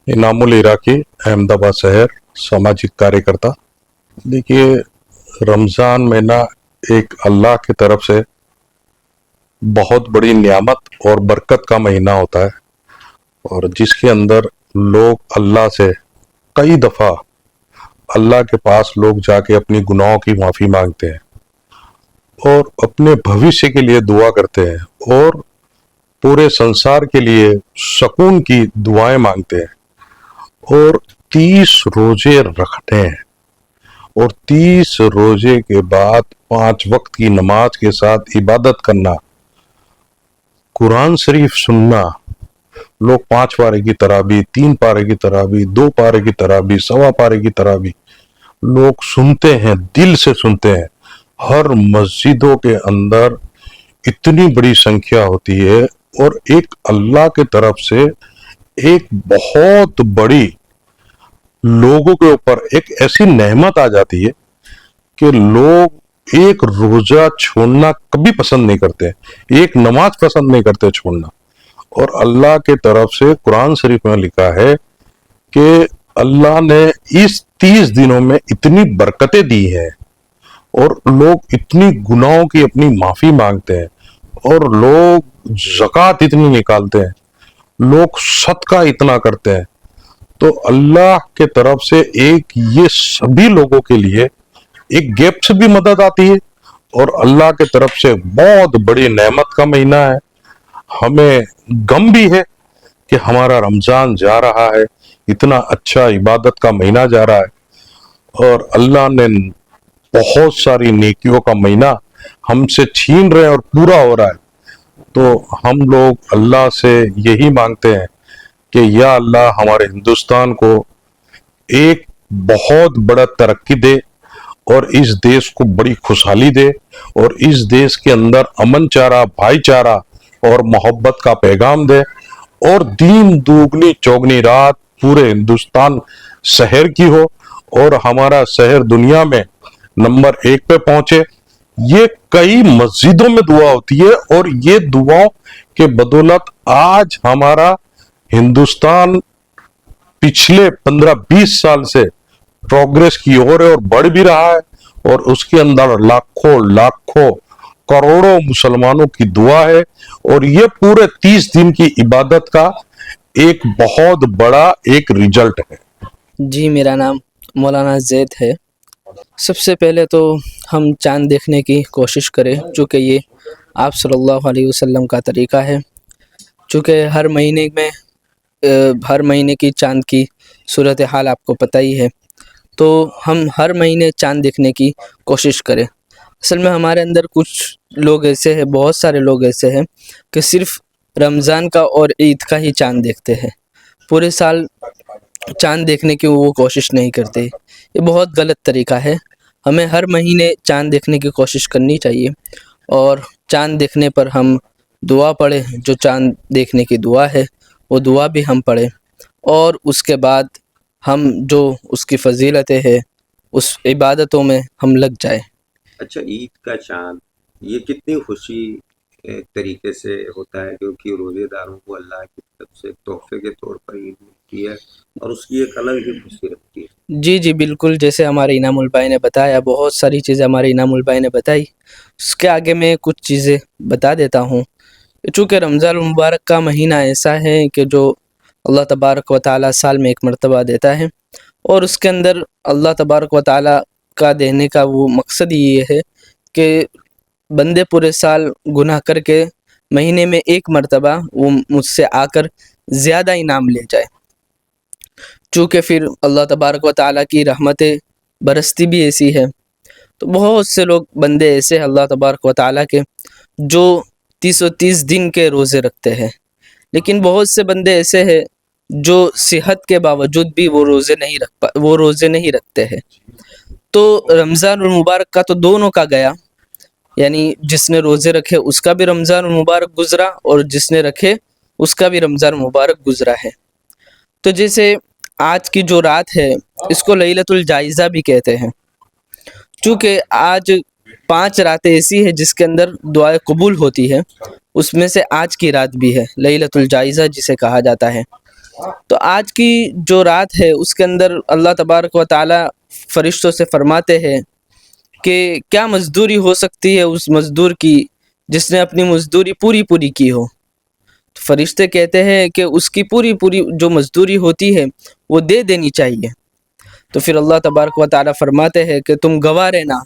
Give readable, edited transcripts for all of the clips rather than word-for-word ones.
इनामुल इराकी, अहमदाबाद शहर, सामाजिक कार्यकर्ता। देखिए, रमज़ान महीना एक अल्लाह की तरफ से बहुत बड़ी नियामत और बरकत का महीना होता है, और जिसके अंदर लोग अल्लाह से कई दफ़ा अल्लाह के पास लोग जाके अपनी गुनाहों की माफ़ी मांगते हैं और अपने भविष्य के लिए दुआ करते हैं और पूरे संसार के लिए सुकून की दुआएं मांगते हैं और 30 रोजे रखते हैं, और 30 रोजे के बाद 5 वक्त की नमाज के साथ इबादत करना, कुरान शरीफ सुनना। लोग 5 पारे की तराबी, 3 पारे की तराबी, 2 पारे की तराबी, सवा पारे की तराबी लोग सुनते हैं, दिल से सुनते हैं। हर मस्जिदों के अंदर इतनी बड़ी संख्या होती है, और एक अल्लाह की तरफ से एक बहुत बड़ी लोगों के ऊपर एक ऐसी नेमत आ जाती है कि लोग एक रोजा छोड़ना कभी पसंद नहीं करते, एक नमाज पसंद नहीं करते छोड़ना। और अल्लाह के तरफ से कुरान शरीफ में लिखा है कि अल्लाह ने इस 30 दिनों में इतनी बरकतें दी हैं, और लोग इतनी गुनाहों की अपनी माफी मांगते हैं, और लोग ज़कात इतनी निकालते हैं, लोग सदका इतना करते हैं। तो अल्लाह के तरफ से एक ये सभी लोगों के लिए एक गैप से भी मदद आती है, और अल्लाह के तरफ से बहुत बड़ी नेमत का महीना है। हमें गम भी है कि हमारा रमजान जा रहा है, इतना अच्छा इबादत का महीना जा रहा है, और अल्लाह ने बहुत सारी नेकियों का महीना हमसे छीन रहे हैं और पूरा हो रहा है। तो हम लोग अल्लाह से यही मांगते हैं कि या अल्लाह हमारे हिंदुस्तान को एक बहुत बड़ा तरक्की दे, और इस देश को बड़ी खुशहाली दे, और इस देश के अंदर अमन चारा, भाईचारा और मोहब्बत का पैगाम दे, और दीन दुगनी चौगनी रात पूरे हिंदुस्तान शहर की हो, और हमारा शहर दुनिया में नंबर 1 पे पहुंचे। ये कई मस्जिदों में दुआ होती है, और ये दुआओं के बदौलत आज हमारा हिंदुस्तान पिछले 15-20 साल से प्रोग्रेस की ओर है और बढ़ भी रहा है, और उसके अंदर लाखों लाखों करोड़ों मुसलमानों की दुआ है, और ये पूरे 30 दिन की इबादत का एक बहुत बड़ा एक रिजल्ट है। जी, मेरा नाम मौलाना ज़ैद है। सबसे पहले तो हम चाँद देखने की कोशिश करें, चूँकि ये आप सल्लल्लाहु अलैहि वसल्लम का तरीक़ा है। चूँकि हर महीने में हर महीने की चाँद की सूरत हाल आपको पता ही है, तो हम हर महीने चाँद देखने की कोशिश करें। असल में हमारे अंदर कुछ लोग ऐसे हैं, बहुत सारे लोग ऐसे हैं कि सिर्फ़ रमज़ान का और ईद का ही चाँद देखते हैं, पूरे साल चाँद देखने की वो कोशिश नहीं करते। ये बहुत गलत तरीक़ा है। हमें हर महीने चाँद देखने की कोशिश करनी चाहिए, और चाँद देखने पर हम दुआ पढ़ें, जो चाँद देखने की दुआ है वो दुआ भी हम पढ़ें, और उसके बाद हम जो उसकी फ़ज़ीलतें हैं उस इबादतों में हम लग जाएँ। अच्छा, ईद का चाँद ये कितनी खुशी तरीके से होता है, क्योंकि रोज़ेदारों को अल्लाह की तरफ से तोहफ़े के तौर पर ईद मिलती है, और उसकी एक अलग ही खुशी रहती है। जी, जी, बिल्कुल, जैसे हमारे इनामुल भाई ने बताया, बहुत सारी चीज़ें हमारे इनामुल भाई ने बताई। उसके आगे मैं कुछ चीज़ें बता देता हूँ। चूँकि रमज़ान मुबारक का महीना ऐसा है कि जो अल्लाह तबारक व तआला साल में 1 मरतबा देता है, और उसके अंदर अल्लाह तबारक व तआला का देने का वो मकसद ये है कि बंदे पूरे साल गुनाह करके महीने में 1 मरतबा वो मुझसे आकर ज़्यादा इनाम ले जाए। चूँकि फिर अल्लाह तबारक व तआला की रहमतें बरसती भी ऐसी है। तो बहुत से लोग बंदे ऐसे हैं अल्लाह तबारक व तआला के, जो 30 दिन के रोज़े रखते हैं, लेकिन बहुत से बंदे ऐसे हैं जो सेहत के बावजूद भी वो रोज़े नहीं रखते हैं। तो रमज़ान मुबारक का तो दोनों का गया, यानी जिसने रोज़े रखे उसका भी रमज़ान मुबारक गुज़रा, और जिसने रखे उसका भी रमज़ान मुबारक गुज़रा है। तो जैसे आज की जो रात है, इसको लैलतुल जाइज़ा भी कहते हैं, चूँकि आज 5 रातें ऐसी हैं जिसके अंदर दुआएँ कबूल होती है, उसमें से आज की रात भी है, लैलतुल जाइज़ा जिसे कहा जाता है। تو آج کی جو رات ہے اس کے اندر اللہ تبارک و تعالی فرشتوں سے فرماتے ہیں کہ کیا مزدوری ہو سکتی ہے اس مزدور کی جس نے اپنی مزدوری پوری کی ہو. تو فرشتے کہتے ہیں کہ اس کی پوری جو مزدوری ہوتی ہے وہ دے دینی چاہیے. تو پھر اللہ تبارک و تعالی فرماتے ہیں کہ تم گواہ رہنا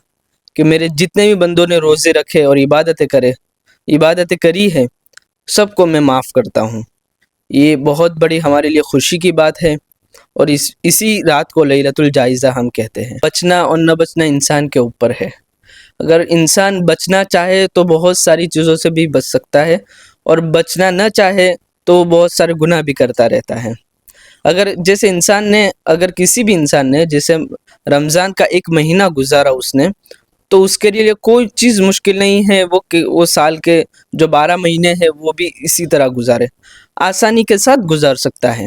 کہ میرے جتنے بھی بندوں نے روزے رکھے اور عبادتیں کری ہے سب کو میں معاف کرتا ہوں. یہ بہت بڑی ہمارے لیے خوشی کی بات ہے اور اسی رات کو لیلۃ الجائزہ ہم کہتے ہیں. بچنا اور نہ بچنا انسان کے اوپر ہے. اگر انسان بچنا چاہے تو بہت ساری چیزوں سے بھی بچ سکتا ہے اور بچنا نہ چاہے تو وہ بہت سارے گناہ بھی کرتا رہتا ہے. اگر کسی بھی انسان نے جیسے رمضان کا ایک مہینہ گزارا اس نے تو اس کے لیے کوئی چیز مشکل نہیں ہے وہ سال کے جو 12 مہینے ہیں وہ بھی اسی طرح گزارے، آسانی کے ساتھ گزار سکتا ہے.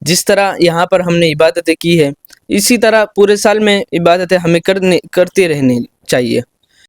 جس طرح یہاں پر ہم نے عبادتیں کی ہے اسی طرح پورے سال میں عبادتیں ہمیں کرتی رہنی چاہیے.